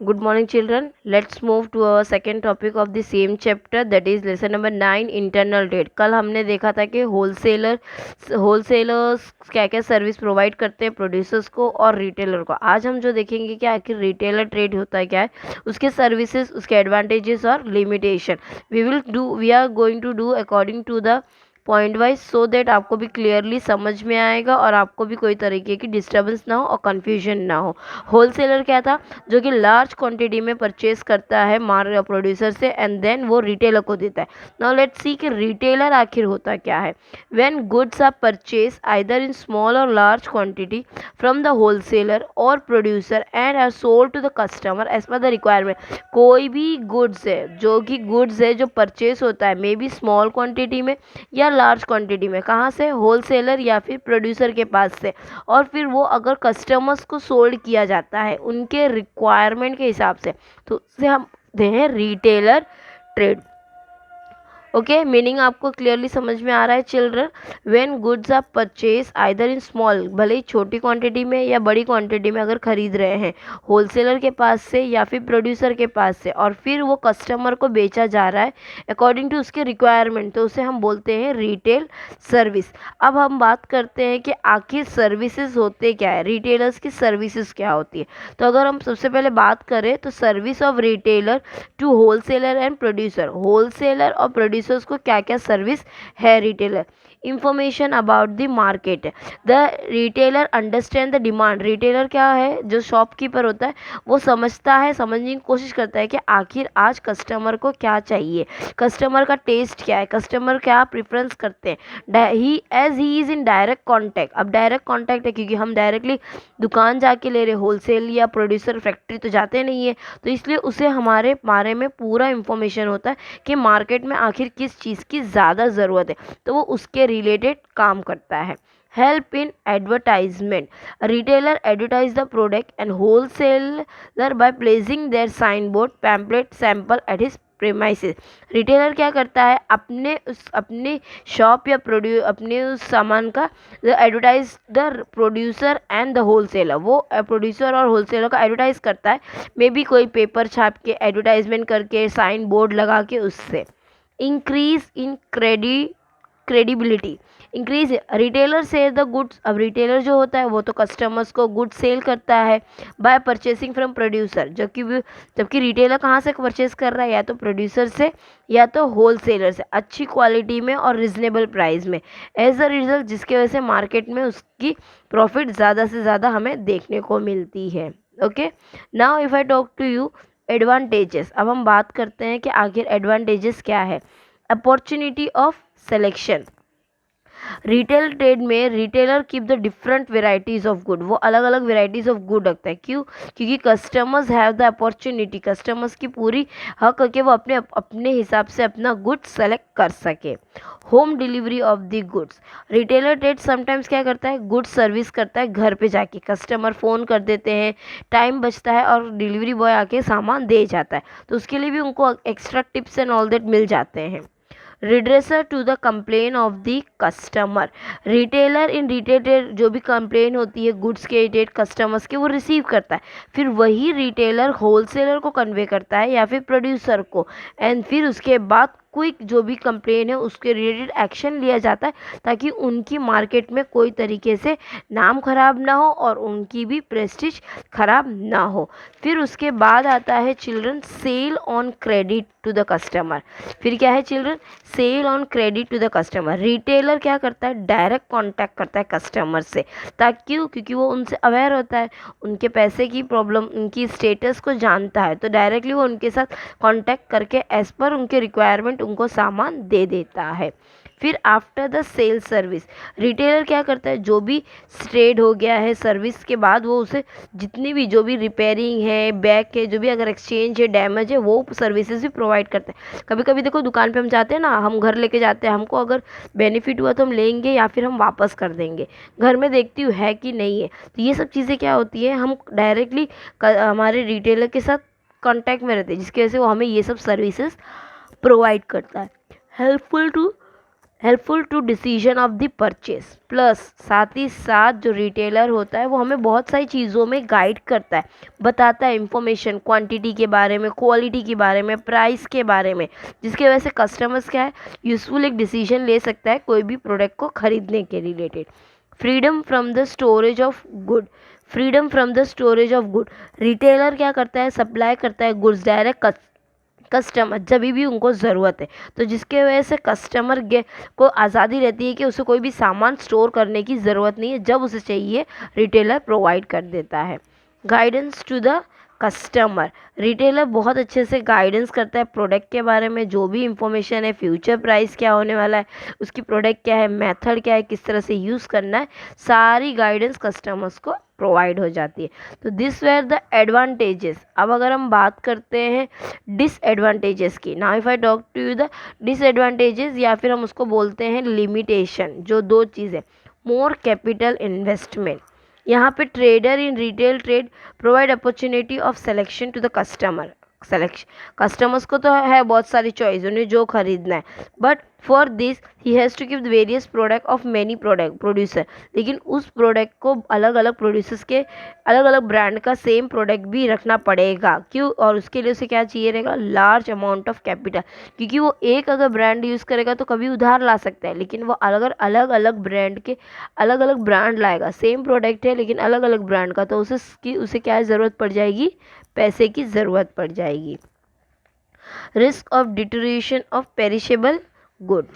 Good morning, children. Let's move to our second topic of the same chapter, that is lesson number 9, internal trade. कल हमने देखा था कि wholesalers क्या क्या सर्विस प्रोवाइड करते हैं प्रोड्यूसर्स को और रिटेलर को। आज हम जो देखेंगे कि आखिर रिटेलर ट्रेड होता है क्या है, उसके सर्विसेज, उसके एडवांटेजेस और limitation. We are going to do according to the point wise, so that आपको भी क्लियरली समझ में आएगा और आपको भी कोई तरीके की डिस्टर्बेंस ना हो और कन्फ्यूजन ना हो। होलसेलर क्या था, जो कि लार्ज क्वांटिटी में परचेज करता है प्रोड्यूसर से एंड देन वो रिटेलर को देता है। नाउ लेट्स सी कि रिटेलर आखिर होता क्या है। When goods are purchase either in small or large quantity from the wholesaler or producer and are sold to the customer as per the requirement. कोई भी गुड्स है जो परचेज होता है, मे बी स्मॉल क्वांटिटी में या large quantity में, कहाँ से, होलसेलर या फिर प्रोड्यूसर के पास से, और फिर वो अगर कस्टमर्स को सोल्ड किया जाता है उनके रिक्वायरमेंट के हिसाब से, तो उसे हम कहते हैं रिटेलर ट्रेड। ओके, मीनिंग आपको क्लियरली समझ में आ रहा है children. When goods are purchase either in small, भले ही छोटी क्वांटिटी में या बड़ी क्वांटिटी में अगर खरीद रहे हैं होलसेलर के पास से या फिर प्रोड्यूसर के पास से, और फिर वो कस्टमर को बेचा जा रहा है अकॉर्डिंग टू उसके रिक्वायरमेंट, तो उसे हम बोलते हैं रिटेल सर्विस। अब हम बात करते हैं कि आखिर सर्विसेज होते क्या है, रिटेलर्स की सर्विसेज क्या होती है। तो अगर हम सबसे पहले बात करें तो service of retailer to wholesaler and producer, wholesaler और प्रोड्यूसर्स को क्या क्या सर्विस है retailer. Information about the market, the retailer understand the demand, retailer क्या है, जो शॉपकीपर होता है वो समझने की कोशिश करता है कि आखिर आज कस्टमर को क्या चाहिए, कस्टमर का टेस्ट क्या है, कस्टमर क्या प्रेफरेंस करते हैं। He as he is in direct contact, अब डायरेक्ट कॉन्टैक्ट है क्योंकि हम डायरेक्टली दुकान जाके ले रहे, होलसेल या प्रोड्यूसर फैक्ट्री तो जाते नहीं है, तो इसलिए उसे हमारे बारे में पूरा इन्फॉर्मेशन होता है कि मार्केट में आखिर किस चीज़ की ज़्यादा ज़रूरत है, तो वो उसके रिलेटेड काम करता है। Help in advertisement, retailer advertise the product and wholesaler by placing their sign board pamphlet sample at his premises. Retailer क्या करता है, अपने शॉप या अपने उस सामान का advertise the producer and the wholesaler, वो प्रोड्यूसर और होलसेलर का एडवर्टाइज करता है, मे बी कोई पेपर छाप के, एडवर्टाइजमेंट करके, साइन बोर्ड लगा के, उससे। Increase in credibility, increase retailer sell the goods, अब रिटेलर जो होता है वो तो कस्टमर्स को गुड्स सेल करता है बाय परचेसिंग फ्रॉम प्रोड्यूसर, जबकि रिटेलर कहाँ से परचेस कर रहा है, या तो प्रोड्यूसर से या तो होलसेलर से, अच्छी क्वालिटी में और रिजनेबल प्राइस में। एज अ रिजल्ट, जिसके वजह से मार्केट में उसकी प्रॉफिट ज़्यादा से ज़्यादा हमें देखने को मिलती है। Okay, now if I talk to you advantages, अब हम बात करते हैं कि आखिर एडवांटेजेस क्या है। Opportunity of selection, retail trade में retailer keep the different varieties of good, वो अलग अलग वेराइटीज ऑफ गुड रखता है। क्यों, क्योंकि customers have the opportunity, customers की पूरी हक है कि वो अपने अपने हिसाब से अपना गुड सेलेक्ट कर सके। Home delivery of the goods, retailer trade sometimes क्या करता है, गुड सर्विस करता है घर पे जाके, कस्टमर फ़ोन कर देते हैं, टाइम बचता है और डिलीवरी बॉय आके सामान दे जाता है, तो उसके लिए भी उनको extra tips and all that मिल जाते हैं। Redressal to the complain of the customer, retailer in retail जो भी कंप्लेन होती है गुड्स के रिलेटेड कस्टमर्स के, वो रिसीव करता है, फिर वही रिटेलर होलसेलर को कन्वे करता है या फिर प्रोड्यूसर को, एंड फिर उसके बाद क्विक जो भी कंप्लेन है उसके रिलेटेड एक्शन लिया जाता है, ताकि उनकी मार्केट में कोई तरीके से नाम खराब ना हो और उनकी भी प्रेस्टीज खराब ना हो। फिर उसके बाद आता है children sale on credit to the customer, फिर क्या है children, sale on credit to the customer, retailer क्या करता है, डायरेक्ट कांटेक्ट करता है कस्टमर से, ताकि क्योंकि वो उनसे अवेयर होता है, उनके पैसे की प्रॉब्लम, उनकी स्टेटस को जानता है, तो डायरेक्टली वो उनके साथ कांटेक्ट करके एज पर उनके रिक्वायरमेंट उनको सामान दे देता है। फिर after the sale service, retailer क्या करता है, जो भी ट्रेड हो गया है सर्विस के बाद वो उसे जितनी भी जो भी रिपेयरिंग है, बैक है, जो भी अगर एक्सचेंज है, डैमेज है, वो सर्विसेज भी प्रोवाइड करते हैं। कभी कभी देखो दुकान पे हम जाते हैं ना, हम घर लेके जाते हैं, हमको अगर बेनिफिट हुआ तो हम लेंगे या फिर हम वापस कर देंगे, घर में देखती हूँ है कि नहीं है, तो ये सब चीज़ें क्या होती है, हम डायरेक्टली हमारे रिटेलर के साथ कॉन्टैक्ट में रहते हैं, जिसकी वजह से वो हमें ये सब सर्विसेज प्रोवाइड करता है। Helpful to helpful to decision of the purchase, plus साथ ही साथ जो रिटेलर होता है वो हमें बहुत सारी चीज़ों में गाइड करता है, बताता है इंफॉर्मेशन, क्वांटिटी के बारे में, क्वालिटी के बारे में, प्राइस के बारे में, जिसकी वजह से कस्टमर्स क्या है यूजफुल एक डिसीजन ले सकता है कोई भी प्रोडक्ट को खरीदने के related. Freedom from the storage of good, freedom from the storage of good, retailer क्या करता है, सप्लाई करता है गुड्स डायरेक्ट कस्टमर जब भी उनको ज़रूरत है, तो जिसके वजह से कस्टमर को आज़ादी रहती है कि उसे कोई भी सामान स्टोर करने की ज़रूरत नहीं है, जब उसे चाहिए रिटेलर प्रोवाइड कर देता है। Guidance to the customer, retailer बहुत अच्छे से गाइडेंस करता है प्रोडक्ट के बारे में, जो भी इंफॉर्मेशन है, फ्यूचर प्राइस क्या होने वाला है, उसकी प्रोडक्ट क्या है, मेथड क्या है, किस तरह से यूज़ करना है, सारी गाइडेंस कस्टमर्स को प्रोवाइड हो जाती है। तो दिस वेर द एडवांटेजेस। अब अगर हम बात करते हैं डिसएडवांटेजेस की, now if I talk to you the disadvantages, या फिर हम उसको बोलते हैं लिमिटेशन, जो दो चीज़ें, मोर कैपिटल इन्वेस्टमेंट, यहाँ पे trader in retail trade provide opportunity of selection to the customer, selection, customers को तो है बहुत सारी चॉइस, उन्हें जो खरीदना है, but for this he has to give various product of many product producer, लेकिन उस प्रोडक्ट को अलग अलग प्रोड्यूसर्स के अलग अलग ब्रांड का सेम प्रोडक्ट भी रखना पड़ेगा, क्यों, और उसके लिए उसे क्या चाहिए रहेगा, लार्ज अमाउंट ऑफ कैपिटल, क्योंकि वो एक अगर ब्रांड यूज़ करेगा तो कभी उधार ला सकता है, लेकिन वो अलग अलग अलग ब्रांड के अलग अलग ब्रांड लाएगा, सेम प्रोडक्ट है लेकिन अलग अलग ब्रांड का, तो उसे क्या ज़रूरत पड़ जाएगी, पैसे की ज़रूरत पड़ जाएगी। Risk of deterioration of perishable good,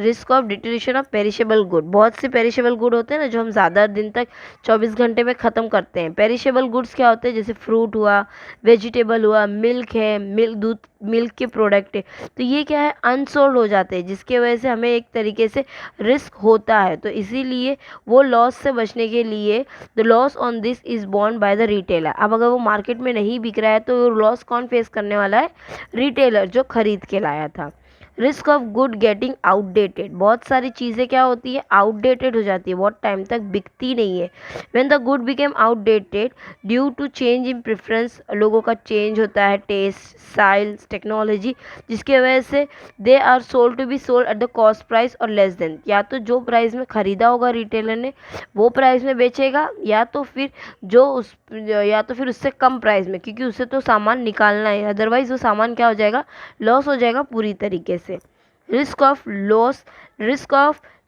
risk of deterioration of perishable good, बहुत से पेरिशेबल गुड होते हैं ना जो हम ज़्यादा दिन तक 24 घंटे में ख़त्म करते हैं। पेरिशेबल गुड्स क्या होते हैं, जैसे फ्रूट हुआ, वेजिटेबल हुआ, मिल्क है, दूध, मिल्क के प्रोडक्ट है, तो ये क्या है, अनसोल्ड हो जाते हैं, जिसके वजह से हमें एक तरीके से रिस्क होता है, तो इसीलिए वो लॉस से बचने के लिए the loss on this is borne by the retailer. अब अगर वो मार्केट में नहीं बिक रहा है तो लॉस कौन फेस करने वाला है, रिटेलर जो खरीद के लाया था। Risk of good getting outdated, बहुत सारी चीज़ें क्या होती है, आउटडेटेड हो जाती है, बहुत टाइम तक बिकती नहीं है। When the good became outdated due to change in preference, लोगों का चेंज होता है, टेस्ट, स्टाइल्स, टेक्नोलॉजी, जिसके वजह से they are sold to be sold at the cost price और लेस देन, या तो जो प्राइस में ख़रीदा होगा रिटेलर ने वो प्राइस में बेचेगा, या तो फिर उससे कम प्राइस में, क्योंकि उससे तो सामान निकालना है, अदरवाइज़ वो सामान क्या हो जाएगा, लॉस हो जाएगा पूरी तरीके से। रिस्क ऑफ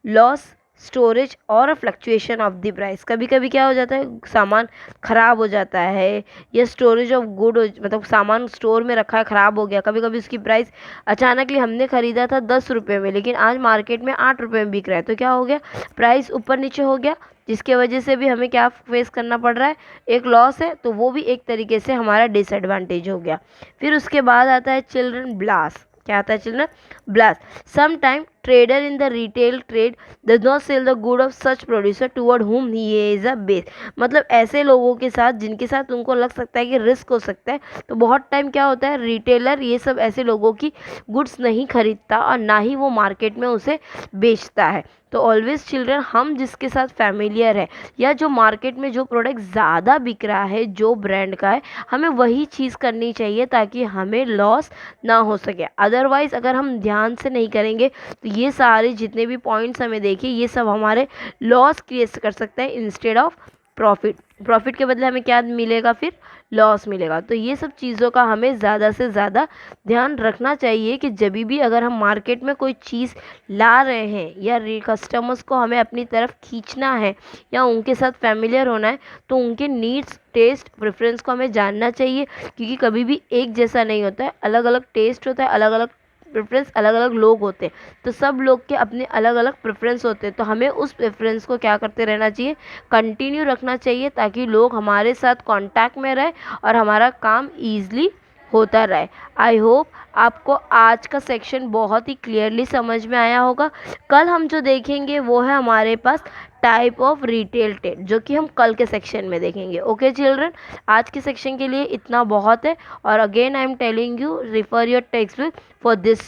लॉस स्टोरेज और फ्लक्चुएशन ऑफ द प्राइस, कभी कभी क्या हो जाता है, सामान ख़राब हो जाता है, या स्टोरेज ऑफ गुड, मतलब सामान स्टोर में रखा है ख़राब हो गया, कभी कभी उसकी प्राइस अचानकली हमने ख़रीदा था 10 रुपये में, लेकिन आज मार्केट में 8 रुपये में बिक रहा है, तो क्या हो गया, प्राइस ऊपर नीचे हो गया, जिसके वजह से भी हमें क्या फेस करना पड़ रहा है, एक लॉस है, तो वो भी एक तरीके से हमारा डिसएडवांटेज हो गया। फिर उसके बाद आता है चिल्ड्रन ब्लास्ट, क्या आता है children blast, some time trader in the retail trade does not sell the good of such producer toward whom he is a base, मतलब ऐसे लोगों के साथ जिनके साथ उनको लग सकता है कि रिस्क हो सकता है, तो बहुत टाइम क्या होता है, रिटेलर ये सब ऐसे लोगों की गुड्स नहीं खरीदता और ना ही वो मार्केट में उसे बेचता है। तो ऑलवेज चिल्ड्रन, हम जिसके साथ फैमिलियर है या जो मार्केट में जो प्रोडक्ट ज़्यादा बिक रहा है, जो ब्रांड का है, हमें वही चीज़ करनी चाहिए ताकि हमें लॉस ना हो सके। अदरवाइज़ अगर हम ध्यान से नहीं करेंगे तो ये सारे जितने भी पॉइंट्स हमें देखिए, ये सब हमारे लॉस क्रिएट कर सकते हैं इंस्टेड ऑफ प्रॉफिट। प्रॉफिट के बदले हमें क्या मिलेगा, फिर लॉस मिलेगा। तो ये सब चीज़ों का हमें ज़्यादा से ज़्यादा ध्यान रखना चाहिए कि जब भी अगर हम मार्केट में कोई चीज़ ला रहे हैं या कस्टमर्स को हमें अपनी तरफ खींचना है या उनके साथ फैमिलियर होना है, तो उनके नीड्स, टेस्ट, प्रेफरेंस को हमें जानना चाहिए, क्योंकि कभी भी एक जैसा नहीं होता है, अलग अलग टेस्ट होता है, अलग अलग प्रेफरेंस, अलग अलग लोग होते हैं, तो सब लोग के अपने अलग अलग प्रेफरेंस होते हैं, तो हमें उस प्रेफरेंस को क्या करते रहना चाहिए, कंटिन्यू रखना चाहिए, ताकि लोग हमारे साथ कांटेक्ट में रहे और हमारा काम ईजिली होता रहे। आई होप आपको आज का सेक्शन बहुत ही क्लियरली समझ में आया होगा। कल हम जो देखेंगे वो है हमारे पास टाइप ऑफ रिटेल ट्रेड, जो कि हम कल के सेक्शन में देखेंगे। ओके चिल्ड्रन, आज के सेक्शन के लिए इतना बहुत है, और again I am telling you, refer your text book for this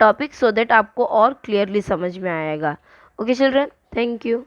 topic so that आपको और क्लियरली समझ में आएगा। Okay children, thank you.